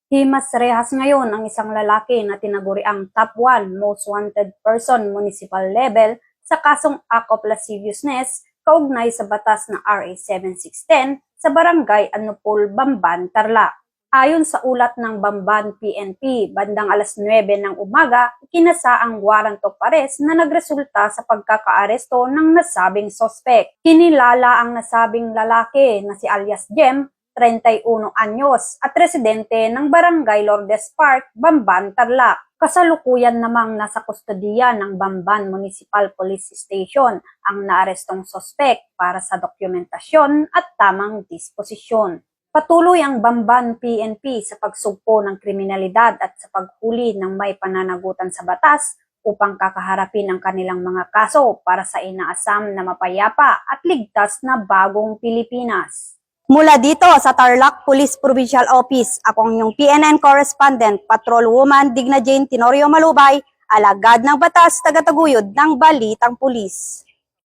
Himas rehas ngayon ang isang lalaki na tinaguriang top 1 most wanted person municipal level sa kasong act of lasciviousness kaugnay sa batas na RA 7610 sa barangay Anupol, Bamban, Tarlac. Ayon sa ulat ng Bamban PNP, bandang alas 9 ng umaga, ikinasa ang warrant of arrest na nagresulta sa pagkakaaresto ng nasabing sospek. Kinilala ang nasabing lalaki na si alias Jem, 31 anyos at residente ng Barangay Lourdes Park, Bamban, Tarlac. Kasalukuyan namang nasa kustodiya ng Bamban Municipal Police Station ang naarestong sospek para sa dokumentasyon at tamang disposisyon. Patuloy ang Bamban PNP sa pagsugpo ng kriminalidad at sa paghuli ng may pananagutan sa batas upang kakaharapin ang kanilang mga kaso para sa inaasam na mapayapa at ligtas na bagong Pilipinas. Mula dito sa Tarlac Police Provincial Office, ako ang inyong PNN correspondent, Patrolwoman Digna Jane Tenorio Malubay, alagad ng batas, tagataguyod ng Balitang Pulis.